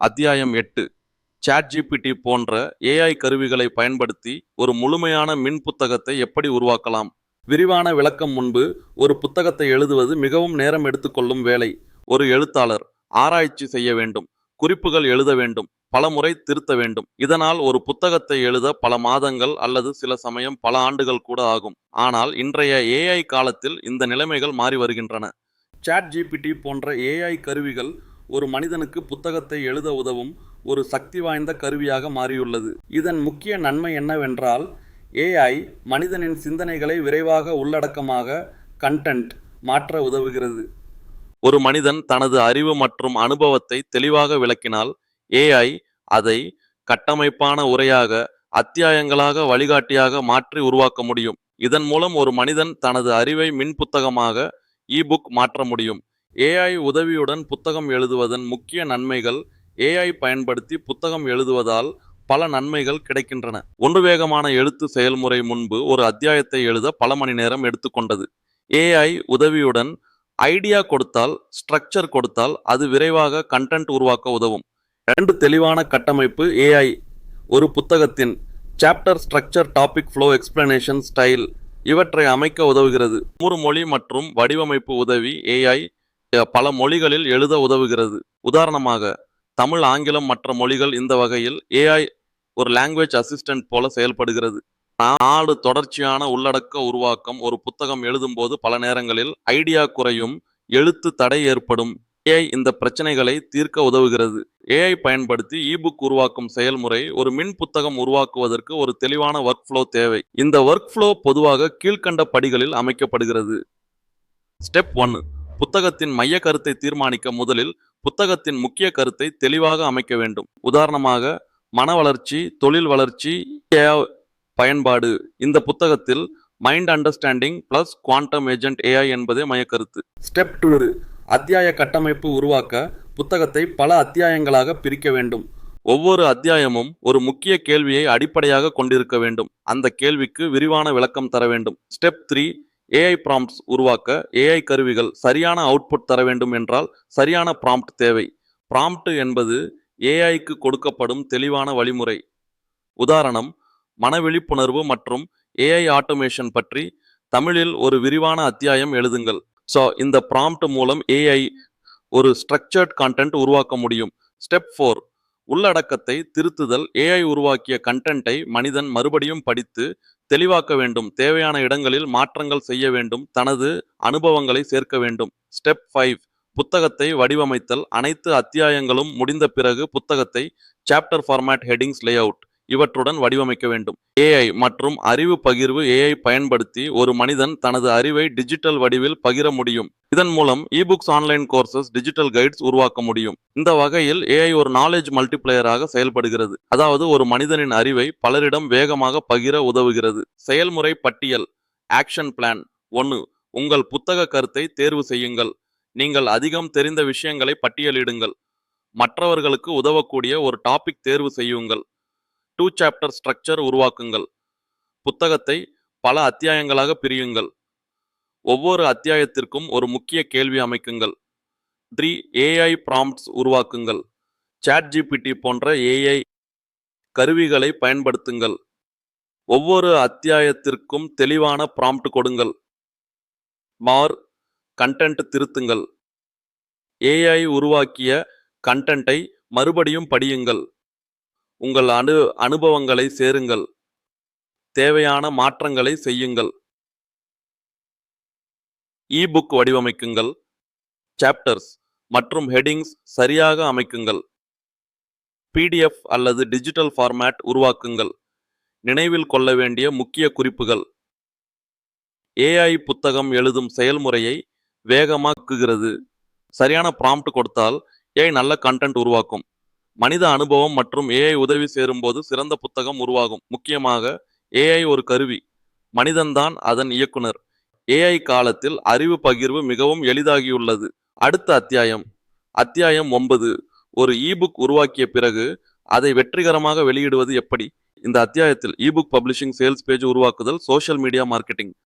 அத்தியாயம் 8. ChatGPT போன்ற AI கருவிகளை பயன்படுத்தி ஒரு முழுமையான மின் புத்தகத்தை எப்படி உருவாக்கலாம்? விரிவான விளக்கம். முன்பு ஒரு புத்தகத்தை எழுதுவது மிகவும் நேரம் எடுத்துக்கொள்ளும் வேலை. ஒரு எழுத்தாளர் ஆராய்ச்சி செய்ய வேண்டும், குறிப்புகள் எழுத வேண்டும், பல முறை திருத்த வேண்டும். இதனால் ஒரு புத்தகத்தை எழுத பல மாதங்கள் அல்லது சில சமயம் பல ஆண்டுகள் கூட ஆகும். ஆனால் இன்றைய AI காலத்தில் இந்த நிலைமைகள் மாறி வருகின்றன. ChatGPT போன்ற AI கருவிகள் ஒரு மனிதனுக்கு புத்தகத்தை எழுத உதவும் ஒரு சக்தி வாய்ந்த கருவியாக மாறியுள்ளது. இதன் முக்கிய நன்மை என்னவென்றால், AI மனிதனின் சிந்தனைகளை விரைவாக உள்ளடக்கமாக கண்டென்ட் மாற்ற உதவுகிறது. ஒரு மனிதன் தனது அறிவு மற்றும் அனுபவத்தை தெளிவாக விளக்கினால், AI அதை கட்டமைப்பான உரையாக, அத்தியாயங்களாக, வழிகாட்டியாக மாற்றி உருவாக்க முடியும். இதன் மூலம் ஒரு மனிதன் தனது அறிவை மின் புத்தகமாக, இபுக் மாற்ற முடியும். AI உதவியுடன் புத்தகம் எழுதுவதன் முக்கிய நன்மைகள். AI பயன்படுத்தி புத்தகம் எழுதுவதால் பல நன்மைகள் கிடைக்கின்றன. ஒன்று, வேகமான எழுத்து செயல்முறை. முன்பு ஒரு அத்தியாயத்தை எழுத பல மணி நேரம் எடுத்துக்கொண்டது. AI உதவியுடன் ஐடியா கொடுத்தால், ஸ்ட்ரக்சர் கொடுத்தால் அது விரைவாக கண்டென்ட் உருவாக்க உதவும். 2, தெளிவான கட்டமைப்பு. AI ஒரு புத்தகத்தின் chapter structure, topic flow, explanation, style இவற்றை அமைக்க உதவுகிறது. 3, மொழி மற்றும் வடிவமைப்பு உதவி. AI பல மொழிகளில் எழுத உதவுகிறது. உதாரணமாக தமிழ், ஆங்கிலம், மற்ற மொழிகள். இந்த வகையில் AI ஒரு லாங்குவேஜ் அசிஸ்டன்ட் போல செயல்படுகிறது. 4, தொடர்ச்சியான உள்ளடக்க உருவாக்கம். ஒரு புத்தகம் எழுதும்போது பல நேரங்களில் ஐடியா குறையும், எழுத்து தடை ஏற்படும். AI இந்த பிரச்சனைகளை தீர்க்க உதவுகிறது. AI பயன்படுத்தி இபுக் உருவாக்கும் செயல்முறை. ஒரு மின் புத்தகம் உருவாக்குவதற்கு ஒரு தெளிவான ஒர்க் ஃப்ளோ தேவை. இந்த ஒர்க் ஃப்ளோ பொதுவாக கீழ்க்கண்ட படிகளில் அமைக்கப்படுகிறது. ஸ்டெப் 1, புத்தகத்தின் மைய கருத்தை தீர்மானிக்க. முதலில் புத்தகத்தின் முக்கிய கருத்தை தெளிவாக அமைக்க வேண்டும். உதாரணமாக மன வளர்ச்சி, தொழில் வளர்ச்சி, பயன்பாடு. இந்த புத்தகத்தில் mind understanding plus quantum agent AI என்பதே மையக்கருத்து. ஸ்டெப் 2, அத்தியாய கட்டமைப்பு உருவாக்க. புத்தகத்தை பல அத்தியாயங்களாக பிரிக்க வேண்டும். ஒவ்வொரு அத்தியாயமும் ஒரு முக்கிய கேள்வியை அடிப்படையாக கொண்டிருக்க வேண்டும். அந்த கேள்விக்கு விரிவான விளக்கம் தர வேண்டும். ஸ்டெப் 3, AI ப்ராம்ப்ட்ஸ் உருவாக்க. AI கருவிகள் சரியான அவுட்புட் தர வேண்டும் என்றால் சரியான ப்ராம்ப்ட் தேவை. ப்ராம்ப்ட் என்பது AIக்கு கொடுக்கப்படும் தெளிவான வழிமுறை. உதாரணம், மன விழிப்புணர்வு மற்றும் AI ஆட்டோமேஷன் பற்றி தமிழில் ஒரு விரிவான அத்தியாயம் எழுதுங்கள். இந்த ப்ராம்ப்ட் மூலம் AI ஒரு ஸ்ட்ரக்சர்ட் கண்டென்ட் உருவாக்க முடியும். ஸ்டெப் 4, உள்ளடக்கத்தை திருத்துதல். AI உருவாக்கிய கண்டென்ட்டை மனிதன் மறுபடியும் படித்து தெளிவாக்க வேண்டும். தேவையான இடங்களில் மாற்றங்கள் செய்ய வேண்டும். தனது அனுபவங்களை சேர்க்க வேண்டும். ஸ்டெப் 5, புத்தகத்தை வடிவமைத்தல். அனைத்து அத்தியாயங்களும் முடிந்த பிறகு புத்தகத்தை சாப்டர் ஃபார்மேட், ஹெட்டிங்ஸ், லேஅவுட் இவற்றுடன் வடிவமைக்க வேண்டும். AI மற்றும் அறிவு பகிர்வு. AI பயன்படுத்தி ஒரு மனிதன் தனது அறிவை டிஜிட்டல் வடிவில் பகிர முடியும். இதன் மூலம் eBooks, online courses, digital guides உருவாக்க முடியும். இந்த வகையில் AI ஒரு நாலேஜ் மல்டிப்ளையராக செயல்படுகிறது. அதாவது ஒரு மனிதனின் அறிவை பலரிடம் வேகமாக பகிர உதவுகிறது. செயல்முறை பட்டியல், ஆக்ஷன் பிளான். 1, உங்கள் புத்தக கருத்தை தேர்வு செய்யுங்கள். நீங்கள் அதிகம் தெரிந்த விஷயங்களை பட்டியலிடுங்கள். மற்றவர்களுக்கு உதவக்கூடிய ஒரு டாபிக் தேர்வு செய்யுங்கள். 2 சாப்டர் ஸ்ட்ரக்சர் உருவாக்குங்கள். புத்தகத்தை பல அத்தியாயங்களாக பிரியுங்கள். ஒவ்வொரு அத்தியாயத்திற்கும் ஒரு முக்கிய கேள்வி அமைக்குங்கள். 3, AI ப்ராம்ப்ட்ஸ் உருவாக்குங்கள். ChatGPT போன்ற AI கருவிகளை பயன்படுத்துங்கள். ஒவ்வொரு அத்தியாயத்திற்கும் தெளிவான ப்ராம்ப்ட் கொடுங்கள். கண்டென்ட் திருத்துங்கள். AI உருவாக்கிய கண்டென்ட்டை மறுபடியும் படியுங்கள். உங்கள் அனுபவங்களை சேருங்கள். தேவையான மாற்றங்களை செய்யுங்கள். இபுக் வடிவமைக்குங்கள். சாப்டர்ஸ் மற்றும் ஹெட்டிங்ஸ் சரியாக அமைக்குங்கள். PDF அல்லது டிஜிட்டல் ஃபார்மேட் உருவாக்குங்கள். நினைவில் கொள்ள வேண்டிய முக்கிய குறிப்புகள். AI புத்தகம் எழுதும் செயல்முறையை வேகமாக்குகிறது. சரியான ப்ராம்ப்ட் கொடுத்தால் AI நல்ல கண்டென்ட் உருவாக்கும். மனித அனுபவம் மற்றும் AI உதவி சேரும்போது சிறந்த புத்தகம் உருவாகும். முக்கியமாக AI ஒரு கருவி, மனிதன்தான் அதன் இயக்குனர். AI காலத்தில் அறிவு பகிர்வு மிகவும் எளிதாகியுள்ளது. அடுத்த அத்தியாயம். அத்தியாயம் 9, ஒரு இபுக் உருவாக்கிய பிறகு அதை வெற்றிகரமாக வெளியிடுவது எப்படி? இந்த அத்தியாயத்தில் இபுக் பப்ளிஷிங், சேல்ஸ் பேஜ் உருவாக்குதல், சோஷியல் மீடியா மார்க்கெட்டிங்